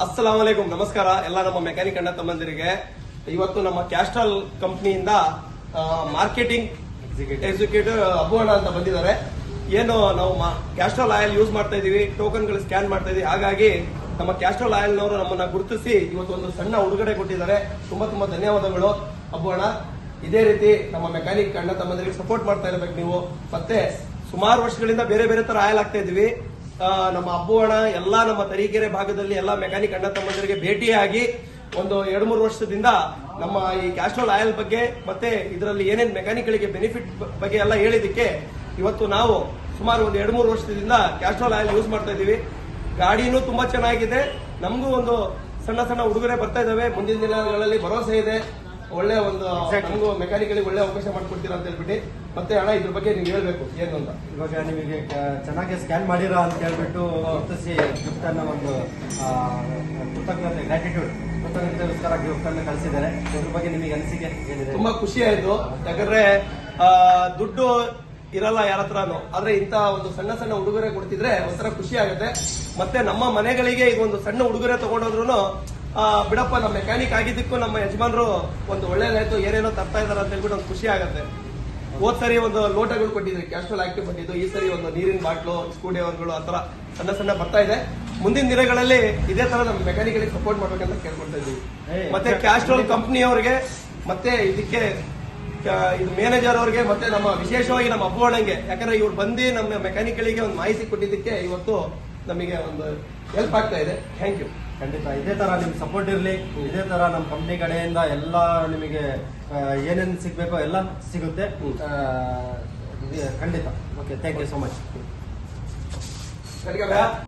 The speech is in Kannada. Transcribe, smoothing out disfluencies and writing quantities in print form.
ಅಸ್ಸಲಾಂ ವಲೈಕುಂ, ನಮಸ್ಕಾರ ಎಲ್ಲ ನಮ್ಮ ಮೆಕ್ಯಾನಿಕ್ ಅಣ್ಣ ತಮ್ಮಂದಿರಿಗೆ. ಇವತ್ತು ನಮ್ಮ ಕ್ಯಾಸ್ಟ್ರಾಲ್ ಕಂಪ್ನಿಯಿಂದ ಮಾರ್ಕೆಟಿಂಗ್ ಎಕ್ಸಿಕ್ಯೂಟಿವ್ ಅಬ್ಬು ಅಣ್ಣ ಅಂತ ಬಂದಿದ್ದಾರೆ. ಏನು ನಾವು ಕ್ಯಾಸ್ಟ್ರಾಲ್ ಆಯಿಲ್ ಯೂಸ್ ಮಾಡ್ತಾ ಇದೀವಿ, ಟೋಕನ್ಗಳು ಸ್ಕ್ಯಾನ್ ಮಾಡ್ತಾ ಇದೀವಿ. ಹಾಗಾಗಿ ನಮ್ಮ ಕ್ಯಾಸ್ಟ್ರಾಲ್ ಆಯಿಲ್ ನವರು ನಮ್ಮನ್ನ ಗುರುತಿಸಿ ಇವತ್ತು ಒಂದು ಸಣ್ಣ ಉಡುಗೊರೆ ಕೊಟ್ಟಿದ್ದಾರೆ. ತುಂಬಾ ತುಂಬಾ ಧನ್ಯವಾದಗಳು ಅಬ್ಬು ಅಣ್ಣ. ಇದೇ ರೀತಿ ನಮ್ಮ ಮೆಕ್ಯಾನಿಕ್ ಅಣ್ಣ ತಮ್ಮಂದಿರಿಗೆ ಸಪೋರ್ಟ್ ಮಾಡ್ತಾ ಇರಬೇಕು ನೀವು. ಮತ್ತೆ ಸುಮಾರು ವರ್ಷಗಳಿಂದ ಬೇರೆ ಬೇರೆ ತರ ಆಯಿಲ್ ಆಗ್ತಾ ಇದೀವಿ. ನಮ್ಮ ಅಬ್ಬು ಅಣ್ಣ ಎಲ್ಲಾ ನಮ್ಮ ತರೀಕೆರೆ ಭಾಗದಲ್ಲಿ ಎಲ್ಲಾ ಮೆಕ್ಯಾನಿಕ್ ಅಣ್ಣ ತಮ್ಮಂದರಿಗೆ ಭೇಟಿಯಾಗಿ ಒಂದು 2-3 ವರ್ಷದಿಂದ ನಮ್ಮ ಈ ಕ್ಯಾಸ್ಟ್ರಾಲ್ ಆಯಿಲ್ ಬಗ್ಗೆ ಮತ್ತೆ ಇದರಲ್ಲಿ ಏನೇನ್ ಮೆಕ್ಯಾನಿಕ್ಗಳಿಗೆ ಬೆನಿಫಿಟ್ ಬಗ್ಗೆ ಎಲ್ಲ ಹೇಳಿದಕ್ಕೆ ಇವತ್ತು ನಾವು ಸುಮಾರು ಒಂದು 2-3 ವರ್ಷದಿಂದ ಕ್ಯಾಸ್ಟ್ರಾಲ್ ಆಯಿಲ್ ಯೂಸ್ ಮಾಡ್ತಾ ಇದೀವಿ. ಗಾಡಿನೂ ತುಂಬಾ ಚೆನ್ನಾಗಿದೆ. ನಮಗೂ ಒಂದು ಸಣ್ಣ ಸಣ್ಣ ಉಡುಗೊರೆ ಬರ್ತಾ ಇದಾವೆ. ಮುಂದಿನ ದಿನಗಳಲ್ಲಿ ಭರವಸೆ ಇದೆ. ಒಳ್ಳೆ ಒಂದು ನಮಗೂ ಮೆಕ್ಯಾನಿಕಲಿ ಒಳ್ಳೆ ಅವಕಾಶ ಮಾಡ್ಕೊಡ್ತೀರಾ ಅಂತ ಹೇಳ್ಬಿಟ್ಟು. ಮತ್ತೆ ಹಣ ಇದ್ರ ಬಗ್ಗೆ ನೀವು ಹೇಳ್ಬೇಕು ಏನು ಅಂತ. ಇವಾಗ ನಿಮಗೆ ಚೆನ್ನಾಗಿ ಸ್ಕ್ಯಾನ್ ಮಾಡಿರೋ ಅಂತ ಹೇಳ್ಬಿಟ್ಟು ಗುರುತಿಸಿ ಗಿಫ್ಟ್ ಅನ್ನ ಒಂದು ಕೃತಜ್ಞತೆ ಕೃತಜ್ಞತೆಗೋಸ್ಕರ ಗಿಫ್ಟ್ ಅನ್ನು ಕಳಿಸಿದ್ದಾರೆ. ಇದ್ರ ಬಗ್ಗೆ ನಿಮಗೆ ಅನಿಸಿಕೆ ಏನಿದೆ? ತುಂಬಾ ಖುಷಿ ಆಯ್ತು. ಯಾಕಂದ್ರೆ ದುಡ್ಡು ಇರಲ್ಲ ಯಾರ ಹತ್ರನು, ಆದ್ರೆ ಇಂತ ಒಂದು ಸಣ್ಣ ಸಣ್ಣ ಉಡುಗೊರೆ ಕೊಡ್ತಿದ್ರೆ ಒಂಥರ ಖುಷಿ ಆಗುತ್ತೆ. ಮತ್ತೆ ನಮ್ಮ ಮನೆಗಳಿಗೆ ಇದೊಂದು ಸಣ್ಣ ಉಡುಗೊರೆ ತಗೊಂಡೋದ್ರು ಬಿಡಪ್ಪ ನಮ್ಮ ಮೆಕ್ಯಾನಿಕ್ ಆಗಿದ್ದಕ್ಕೂ ನಮ್ಮ ಯಜಮಾನರು ಒಂದು ಒಳ್ಳೇದಾಯ್ತು, ಏನೇನೋ ತರ್ತಾ ಇದಾರೆ ಅಂತ ಹೇಳ್ಬಿಟ್ಟು ಒಂದು ಖುಷಿ ಆಗುತ್ತೆ. ಹೋದ್ ಸರಿ ಒಂದು ಲೋಟಗಳು ಕೊಟ್ಟಿದ್ರಿ, ಕ್ಯಾಸ್ಟ್ರಾಲ್ ಆಕ್ಟಿವ್ ಕೊಟ್ಟಿದ್ದು. ಈ ಸರಿ ಒಂದು ನೀರಿನ ಬಾಟ್ಲು, ಸ್ಕ್ರೂ ಡ್ರೈವರ್ಗಳು ಆತರ ಸಣ್ಣ ಸಣ್ಣ ಬರ್ತಾ ಇದೆ. ಮುಂದಿನ ದಿನಗಳಲ್ಲಿ ಇದೇ ತರ ನಮ್ಮ ಮೆಕ್ಯಾನಿಕ್ಗಳಿಗೆ ಸಪೋರ್ಟ್ ಮಾಡ್ಬೇಕಂತ ಕೇಳ್ಕೊಳ್ತಾ ಇದ್ದೀವಿ. ಮತ್ತೆ ಕ್ಯಾಸ್ಟ್ರಾಲ್ ಕಂಪ್ನಿಯವರಿಗೆ ಮತ್ತೆ ಇದಕ್ಕೆ ಇದು ಮ್ಯಾನೇಜರ್ ಅವ್ರಿಗೆ ಮತ್ತೆ ನಮ್ಮ ವಿಶೇಷವಾಗಿ ನಮ್ಮ ಅಬ್ಬು ಅಣ್ಣಂಗೆ, ಯಾಕಂದ್ರೆ ಇವ್ರು ಬಂದು ನಮ್ಮ ಮೆಕ್ಯಾನಿಕ್ಗಳಿಗೆ ಒಂದು ಮಾಹಿತಿ ಕೊಟ್ಟಿದ್ದಕ್ಕೆ ಇವತ್ತು ನಮಗೆ ಒಂದು ಹೆಲ್ಪ್ ಆಗ್ತಾ ಇದೆ. Thank you. ಖಂಡಿತ ಇದೇ ತರ ನಿಮ್ಗೆ ಸಪೋರ್ಟ್ ಇರಲಿ. ಇದೇ ತರ ನಮ್ಮ ಕಂಪ್ನಿ ಕಡೆಯಿಂದ ಎಲ್ಲ ನಿಮಗೆ ಏನೇನು ಸಿಗ್ಬೇಕೋ ಎಲ್ಲ ಸಿಗುತ್ತೆ ಖಂಡಿತ. Okay, thank you so much.